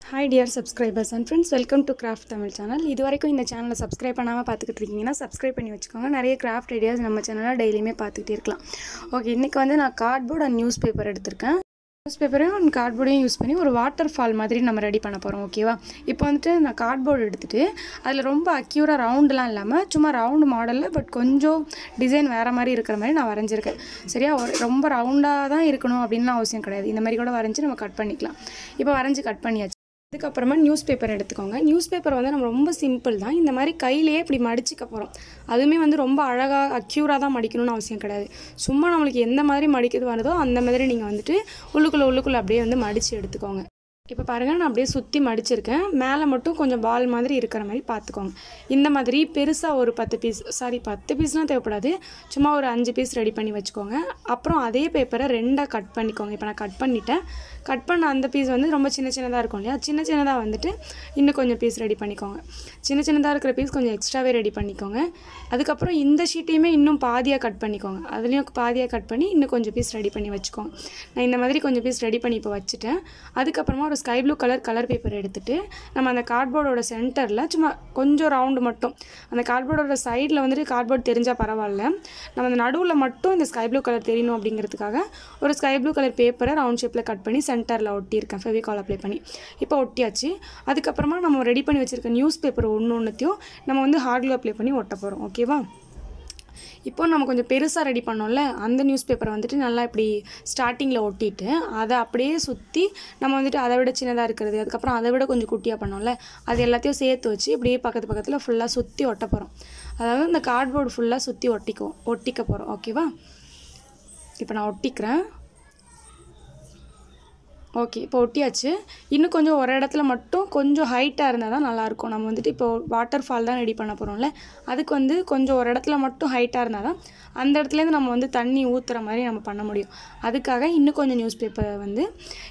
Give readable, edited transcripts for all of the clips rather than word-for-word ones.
Hi dear subscribers and friends, welcome to Craft Tamil channel. இதுவரைக்கும் இந்த சேனலை subscribe பண்ணாமல் பார்த்துக்கிட்டு இருக்கீங்கன்னா சப்ஸ்கிரைப் பண்ணி வச்சுக்கோங்க. நிறைய கிராஃப்ட் ஐடியாஸ் நம்ம சேனலில் டெய்லியுமே பார்த்துக்கிட்டே இருக்கலாம். ஓகே, இன்றைக்கி வந்து நான் கார்ட்போர்ட் அண்ட் நியூஸ் பேப்பர் எடுத்திருக்கேன். நியூஸ் பேப்பரையும் அண்ட் கார்ட்போர்டையும் யூஸ் பண்ணி ஒரு வாட்டர் ஃபால் மாதிரி நம்ம ரெடி பண்ண போகிறோம். ஓகேவா? இப்போ வந்துட்டு நான் கார்ட்போர்டு எடுத்துகிட்டு அதில் ரொம்ப அக்யூராக ரவுண்டெலாம் இல்லாமல் சும்மா ரவுண்டு மாடலில் பட் கொஞ்சம் டிசைன் வேறு மாதிரி இருக்கிற மாதிரி நான் வரைஞ்சிருக்கேன். சரியா? ரொம்ப ரவுண்டாக தான் இருக்கணும் அப்படின்னு அவசியம் கிடையாது. இந்த மாதிரி கூட வரைஞ்சி நம்ம கட் பண்ணிக்கலாம். இப்போ வரைஞ்சி கட் பண்ணியாச்சு. அதுக்கப்புறமா நியூஸ் பேப்பர் எடுத்துக்கோங்க. நியூஸ் பேப்பர் வந்து நம்ம ரொம்ப சிம்பிள் தான். இந்த மாதிரி கையிலேயே இப்படி மடிச்சிக்க போகிறோம். அதுவுமே வந்து ரொம்ப அழகாக அக்யூராக தான் மடிக்கணும்னு அவசியம் கிடையாது. சும்மா நம்மளுக்கு எந்த மாதிரி மடிக்கிறது வருதோ அந்த மாதிரி நீங்கள் வந்துட்டு உள்ளுக்குள்ளே அப்படியே வந்து மடித்து எடுத்துக்கோங்க. இப்போ பாருங்கள், நான் அப்படியே சுற்றி மடிச்சிருக்கேன். மேலே மட்டும் கொஞ்சம் பால் மாதிரி இருக்கிற மாதிரி பார்த்துக்கோங்க. இந்த மாதிரி பெருசாக ஒரு 10 பீஸ்லாம் தேவைப்படாது. சும்மா ஒரு 5 பீஸ் ரெடி பண்ணி வச்சுக்கோங்க. அப்புறம் அதே பேப்பரை 2ஆக கட் பண்ணிக்கோங்க. இப்போ நான் கட் பண்ணிட்டேன். கட் பண்ண அந்த பீஸ் வந்து ரொம்ப சின்னதாக இருக்கும் இல்லையா? சின்னதாக வந்துட்டு இன்னும் கொஞ்சம் பீஸ் ரெடி பண்ணிக்கோங்க. சின்னதாக இருக்கிற பீஸ் கொஞ்சம் எக்ஸ்ட்ராவே ரெடி பண்ணிக்கோங்க. அதுக்கப்புறம் இந்த ஷீட்டையுமே இன்னும் பாதியாக கட் பண்ணிக்கோங்க. அதுலேயும் பாதியாக கட் பண்ணி இன்னும் கொஞ்சம் பீஸ் ரெடி பண்ணி வச்சுக்கோங்க. நான் இந்த மாதிரி கொஞ்சம் பீஸ் ரெடி பண்ணி இப்போ வச்சுட்டேன். அதுக்கப்புறமா ஒரு ஸ்கை ப்ளூ கலர் பேப்பர் எடுத்துகிட்டு நம்ம அந்த கார்ட்போர்டோட சென்டரில் சும்மா கொஞ்சம் ரவுண்டு மட்டும், அந்த கார்ட்போர்டோட சைடில் வந்துட்டு கார்ட்போர்ட் தெரிஞ்சால் பரவாயில்ல, நம்ம அந்த நடுவில் மட்டும் இந்த ஸ்கை ப்ளூ கலர் தெரியணும் அப்படிங்கிறதுக்காக ஒரு ஸ்கை ப்ளூ கலர் பேப்பரை ரவுண்ட் ஷேப்பில் கட் பண்ணி சென்டரில் ஒட்டியிருக்கேன். ஃபெவிகால் அப்ளை பண்ணி இப்போ ஒட்டியாச்சு. அதுக்கப்புறமா நம்ம ரெடி பண்ணி வச்சுருக்க நியூஸ் பேப்பர் ஒன்றுத்தையும் நம்ம வந்து ஹார்ட் க்ளூ அப்ளை பண்ணி ஒட்ட போகிறோம். ஓகேவா? இப்போ நம்ம கொஞ்சம் பெருசாக ரெடி பண்ணோம்ல, அந்த நியூஸ் பேப்பரை வந்துட்டு நல்லா இப்படி ஸ்டார்டிங்கில் ஒட்டிட்டு அதை அப்படியே சுற்றி நம்ம வந்துட்டு அதை விட சின்னதாக இருக்கிறது, அதுக்கப்புறம் அதை விட கொஞ்சம் குட்டியாக பண்ணோம்ல, அது எல்லாத்தையும் சேர்த்து வச்சு இப்படியே பக்கத்தில் ஃபுல்லாக சுற்றி ஒட்ட போகிறோம். அதாவது இந்த கார்ட்போர்டு ஃபுல்லாக சுற்றி ஒட்டிக்க போகிறோம். ஓகேவா? இப்போ நான் ஒட்டிக்கிறேன். ஓகே, இப்போ ஒட்டியாச்சு. இன்னும் கொஞ்சம் ஒரு இடத்துல மட்டும் கொஞ்சம் ஹைட்டாக இருந்தால் தான் நல்லாயிருக்கும். நம்ம வந்துட்டு இப்போ வாட்டர் ஃபால் தான் ரெடி பண்ண போகிறோம்ல, அதுக்கு வந்து கொஞ்சம் ஒரு இடத்துல மட்டும் ஹைட்டாக இருந்தால் தான் அந்த இடத்துலேருந்து நம்ம வந்து தண்ணி ஊற்றுற மாதிரி நம்ம பண்ண முடியும். அதுக்காக இன்னும் கொஞ்சம் நியூஸ் பேப்பரை வந்து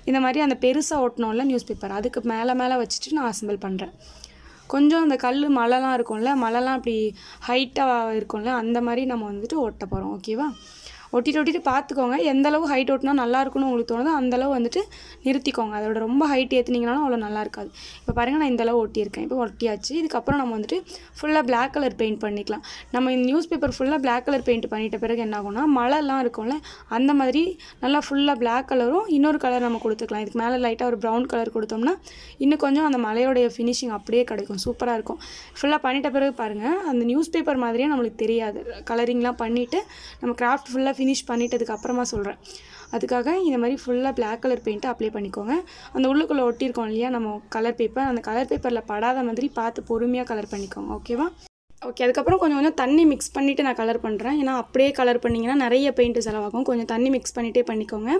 இந்த மாதிரி அந்த பெருசாக ஒட்டணும்ல நியூஸ் பேப்பர், அதுக்கு மேலே வச்சுட்டு நான் அசம்பிள் பண்ணுறேன். கொஞ்சம் அந்த மலைலாம் இருக்கும்ல, மலைலாம் அப்படி ஹைட்டாக இருக்கும்ல, அந்த மாதிரி நம்ம வந்துட்டு ஒட்ட போகிறோம். ஓகேவா? ஒட்டிட்டு பார்த்துக்கோங்க. எந்தளவு ஹைட் ஒட்டினா நல்லாயிருக்குன்னு உங்களுக்கு தோணுதோ அந்தளவு வந்துட்டு நிறுத்திக்கோங்க. அதோட ரொம்ப ஹைட் ஏற்றுனீங்கனாலும் அவ்வளோ நல்லா இருக்காது. இப்போ பாருங்கள், நான் இந்தளவு ஒட்டியிருக்கேன். இப்போ ஒட்டியாச்சு. இதுக்கப்புறம் நம்ம வந்துட்டு ஃபுல்லாக பிளாக் கலர் பெயிண்ட் பண்ணிக்கலாம். நம்ம இந்த நியூஸ் பேப்பர் ஃபுல்லாக பிளாக் கலர் பெயிண்ட் பண்ணிட்ட பிறகு என்ன ஆகும்னா, மழைலாம் இருக்கும்ல, அந்த மாதிரி நல்லா ஃபுல்லாக பிளாக் கலரும் இன்னொரு கலர் நம்ம கொடுத்துக்கலாம். இதுக்கு மேலே லைட்டாக ஒரு ப்ரௌன் கலர் கொடுத்தோம்னா இன்னும் கொஞ்சம் அந்த மலையோடைய ஃபினிஷிங் அப்படியே கிடைக்கும். சூப்பராக இருக்கும். ஃபுல்லாக பண்ணிட்ட பிறகு பாருங்கள், அந்த நியூஸ் பேப்பர் மாதிரியே நம்மளுக்கு தெரியாது. கலரிங்லாம் பண்ணிவிட்டு நம்ம கிராஃப்ட் ஃபுல்லாக ஃபினிஷ் பண்ணிட்டதுக்கு அப்புறமா சொல்கிறேன். அதுக்காக இந்த மாதிரி ஃபுல்லாக பிளாக் கலர் பெயிண்ட்டை அப்ளை பண்ணிக்கோங்க. அந்த உள்ளுக்குள்ளே ஒட்டியிருக்கோம் இல்லையா நம்ம கலர் பேப்பர், அந்த கலர் பேப்பரில் படாத மாதிரி பார்த்து பொறுமையாக கலர் பண்ணிக்கோங்க. ஓகேவா? ஓகே, அதுக்கப்புறம் கொஞ்சம் தண்ணி மிக்ஸ் பண்ணிவிட்டு நான் கலர் பண்ணுறேன். ஏன்னா அப்படியே கலர் பண்ணிங்கன்னா நிறைய பெயிண்ட்டு செலவாகும். கொஞ்சம் தண்ணி மிக்ஸ் பண்ணிகிட்டே பண்ணிக்கோங்க.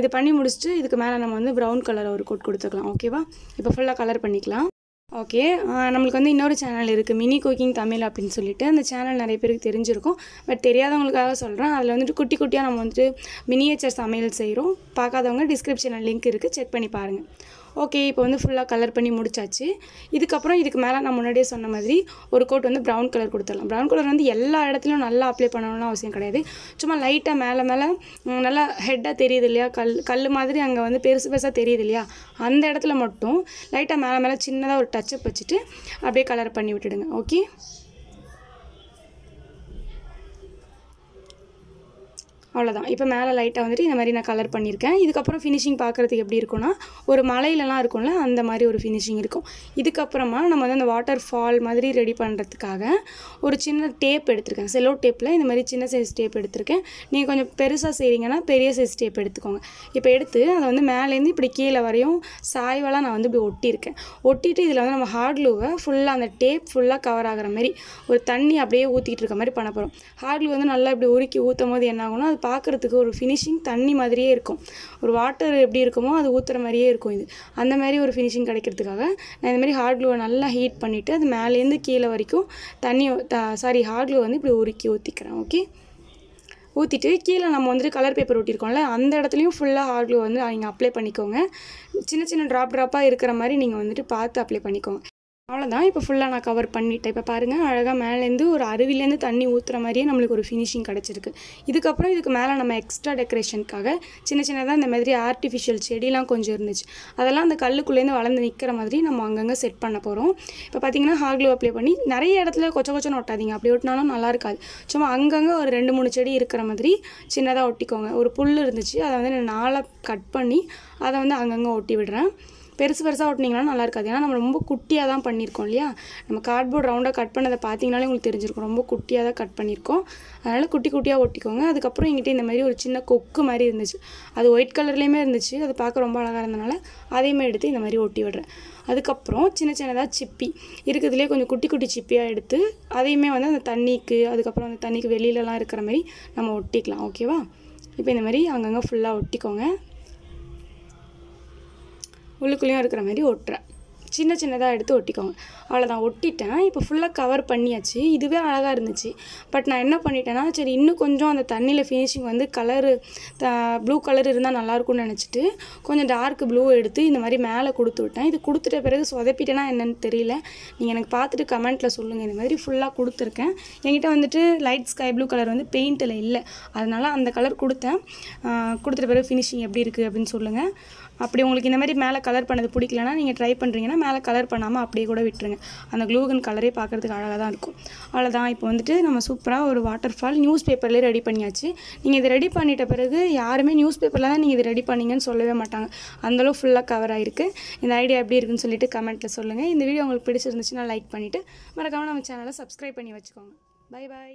இது பண்ணி முடிச்சுட்டு இதுக்கு மேலே நம்ம வந்து ப்ரௌன் கலர் ஒரு கோட் கொடுத்துக்கலாம். ஓகேவா? இப்போ ஃபுல்லாக கலர் பண்ணிக்கலாம். ஓகே, நம்மளுக்கு வந்து இன்னொரு சேனல் இருக்குது, மினி குக்கிங் தமிழ் அப்படின்னு சொல்லிட்டு. அந்த சேனல் நிறைய பேருக்கு தெரிஞ்சிருக்கும். பட் தெரியாதவங்களுக்காக சொல்கிறேன். அதில் வந்துட்டு குட்டியாக நம்ம வந்துட்டு மினியேச்சர் சமையல் செய்கிறோம். பார்க்காதவங்க டிஸ்கிரிப்ஷனில் லிங்க் இருக்குது, செக் பண்ணி பாருங்கள். ஓகே, இப்போ வந்து ஃபுல்லாக கலர் பண்ணி முடிச்சாச்சு. இதுக்கப்புறம் இதுக்கு மேலே நான் முன்னாடியே சொன்ன மாதிரி ஒரு கோட் வந்து ப்ரௌன் கலர் கொடுத்துடலாம். ப்ரௌன் கலர் வந்து எல்லா இடத்துலையும் நல்லா அப்ளை பண்ணணும்னு அவசியம் கிடையாது. சும்மா லைட்டாக மேலே நல்லா ஹெட்டாக தெரியுது இல்லையா, கல் மாதிரி அங்கே வந்து பெருசாக தெரியுது இல்லையா, அந்த இடத்துல மட்டும் லைட்டாக மேலே சின்னதாக ஒரு டச்சப் வச்சுட்டு அப்படியே கலர் பண்ணி விட்டுடுங்க. ஓகே, அவ்வளோதான். இப்போ மேலே லைட்டாக வந்துட்டு இந்த மாதிரி நான் கலர் பண்ணியிருக்கேன். இதுக்கப்புறம் ஃபினிஷிங் பார்க்குறதுக்கு எப்படி இருக்கும்னா, ஒரு மலையிலலாம் இருக்கும்ல அந்த மாதிரி ஒரு ஃபினிஷிங் இருக்கும். இதுக்கப்புறமா நம்ம வந்து அந்த வாட்டர் ஃபால் மாதிரி ரெடி பண்ணுறதுக்காக ஒரு சின்ன டேப் எடுத்திருக்கேன். செல்லோ டேப்பில் இந்த மாதிரி சின்ன சைஸ் டேப் எடுத்திருக்கேன். நீங்கள் கொஞ்சம் பெருசாக செய்கிறீங்கன்னா பெரிய சைஸ் டேப் எடுத்துக்கோங்க. இப்போ எடுத்து அதை வந்து மேலேருந்து இப்படி கீழே வரையும் சாய்வெல்லாம் நான் வந்து இப்படி ஒட்டியிருக்கேன். ஒட்டிட்டு இதில் வந்து நம்ம ஹார்ட் க்ளூவை ஃபுல்லாக அந்த டேப் ஃபுல்லாக கவர் ஆகிற மாதிரி ஒரு தண்ணி அப்படியே ஊற்றிக்கிட்டு இருக்க மாதிரி பண்ண போகிறோம். ஹார்ட் க்ளூ வந்து நல்லா இப்படி உருக்கி ஊற்றும் போது என்ன ஆகும்னா, அது பார்க்குறதுக்கு ஒரு ஃபினிஷிங் தண்ணி மாதிரியே இருக்கும். ஒரு வாட்டர் எப்படி இருக்குமோ அது ஊற்றுற மாதிரியே இருக்கும். இது அந்த மாதிரி ஒரு ஃபினிஷிங் கிடைக்கிறதுக்காக நான் இந்த மாதிரி ஹார்ட் க்ளூவை நல்லா ஹீட் பண்ணிவிட்டு அது மேலேருந்து கீழே வரைக்கும் ஹார்ட் க்ளூ வந்து இப்படி உருக்கி ஊற்றிக்கிறேன். ஓகே, ஊற்றிட்டு கீழே நம்ம வந்துட்டு கலர் பேப்பர் ஒட்டியிருக்கோம்ல, அந்த இடத்துலையும் ஃபுல்லாக ஹார்ட் க்ளூ வந்து நீங்கள் அப்ளை பண்ணிக்கோங்க. சின்ன ட்ராப்பாக இருக்கிற மாதிரி நீங்கள் வந்துட்டு பார்த்து அப்ளை பண்ணிக்கோங்க. அவ்வளோதான். இப்போ ஃபுல்லாக நான் கவர் பண்ணிட்டேன். இப்போ பாருங்கள், அழகாக மேலேருந்து ஒரு அருவிலேருந்து தண்ணி ஊற்றுற மாதிரியே நம்மளுக்கு ஒரு ஃபினிஷிங் கிடச்சிருக்கு. இதுக்கப்புறம் இதுக்கு மேலே நம்ம எக்ஸ்ட்ரா டெக்கரேஷனுக்காக சின்னதாக இந்த மாதிரி ஆர்டிஃபிஷியல் செடிலாம் கொஞ்சம் இருந்துச்சு. அதெல்லாம் அந்த கல்லுக்குள்ளேருந்து வளர்ந்து நிற்கிற மாதிரி நம்ம அங்கங்கே செட் பண்ண போகிறோம். இப்போ பார்த்திங்கன்னா ஹாக்லூ அப்ளை பண்ணி நிறைய இடத்துல கொச்சன்னு ஒட்டாதீங்க. அப்படி ஒட்டினாலும் நல்லா இருக்காது. சும்மா அங்கங்கே ஒரு 2-3 செடி இருக்கிற மாதிரி சின்னதாக ஒட்டிக்கோங்க. ஒரு புல் இருந்துச்சு, அதை வந்து நான் 4 கட் பண்ணி அதை வந்து அங்கங்கே ஒட்டி விடுறேன். பெருசாக ஒட்டினீங்கன்னா நல்லா இருக்காது. ஏன்னா நம்ம ரொம்ப குட்டியாக தான் பண்ணியிருக்கோம் இல்லையா. நம்ம கார்ட்போர்ட் ரவுண்டாக கட் பண்ணதை பார்த்தீங்கனாலே உங்களுக்கு தெரிஞ்சிருக்கும். ரொம்ப குட்டியாக தான் கட் பண்ணியிருக்கோம். அதனால் குட்டியாக ஒட்டிக்கோங்க. அதுக்கப்புறம் எங்கிட்ட இந்த மாதிரி ஒரு சின்ன கொக்கு மாதிரி இருந்துச்சு. அது ஒயிட் கலர்லேயுமே இருந்துச்சு. அது பார்க்க ரொம்ப அழகாக இருந்தனால அதையுமே எடுத்து இந்த மாதிரி ஒட்டி விடுறேன். அதுக்கப்புறம் சின்னதாக சிப்பி இருக்கிறதுலே கொஞ்சம் குட்டி சிப்பியாக எடுத்து அதையுமே வந்து அந்த தண்ணிக்கு, அதுக்கப்புறம் அந்த தண்ணிக்கு வெளியிலலாம் இருக்கிற மாதிரி நம்ம ஒட்டிக்கலாம். ஓகேவா. இப்போ இந்த மாதிரி அங்கங்கே ஃபுல்லாக ஒட்டிக்கோங்க. உள்ளுக்குள்ளேயும் இருக்கிற மாதிரி ஒட்டுறேன். சின்னதாக எடுத்து ஒட்டிக்கோங்க. அவ்வளோதான், ஒட்டிட்டேன். இப்போ ஃபுல்லாக கவர் பண்ணியாச்சு. இதுவே அழகாக இருந்துச்சு. பட் நான் என்ன பண்ணிட்டேன்னா, சரி இன்னும் கொஞ்சம் அந்த தண்ணியில் ஃபினிஷிங் வந்து ப்ளூ கலர் இருந்தால் நல்லாயிருக்கும்னு நினச்சிட்டு கொஞ்சம் டார்க் ப்ளூ எடுத்து இந்த மாதிரி மேலே கொடுத்து விட்டேன். இது கொடுத்துட்ட பிறகு சொதப்பிட்டேன்னா என்னென்னு தெரியல. நீங்கள் எனக்கு பார்த்துட்டு கமெண்ட்டில் சொல்லுங்கள். இந்த மாதிரி ஃபுல்லாக கொடுத்துருக்கேன். என்கிட்ட வந்துட்டு லைட் ஸ்கை ப்ளூ கலர் வந்து பெயிண்டில் இல்லை. அதனால் அந்த கலர் கொடுத்தேன். கொடுத்துட்ட பிறகு ஃபினிஷிங் எப்படி இருக்குது அப்படின்னு சொல்லுங்கள். அப்படி உங்களுக்கு இந்த மாதிரி மேலே கலர் பண்ணது பிடிக்கலன்னா நீங்கள் ட்ரை பண்ணுறீங்கன்னா மேலே கலர் பண்ணாமல் அப்படியே கூட விட்டுருங்க. அந்த க்ளூகன் கலரே பார்க்குறதுக்கு அழகாக தான் இருக்கும். அவ்வளோதான். இப்போ வந்துட்டு நம்ம சூப்பராக ஒரு வாட்டர்ஃபால் நியூஸ் பேப்பர்லேயே ரெடி பண்ணியாச்சு. நீங்கள் இதை ரெடி பண்ணிட்ட பிறகு யாருமே நியூஸ் பேப்பரில் தான் நீங்கள் இதை ரெடி பண்ணீங்கன்னு சொல்லவே மாட்டாங்க. அந்தளவு ஃபுல்லாக கவர் ஆகிருக்கு. இந்த ஐடியா எப்படி இருக்குன்னு சொல்லிட்டு கமெண்ட்டில் சொல்லுங்கள். இந்த வீடியோ உங்களுக்கு பிடிச்சிருந்துச்சுன்னா லைக் பண்ணிவிட்டு மறக்காமல் நம்ம சேனலை சப்ஸ்கிரைப் பண்ணி வச்சுக்கோங்க. Bye bye.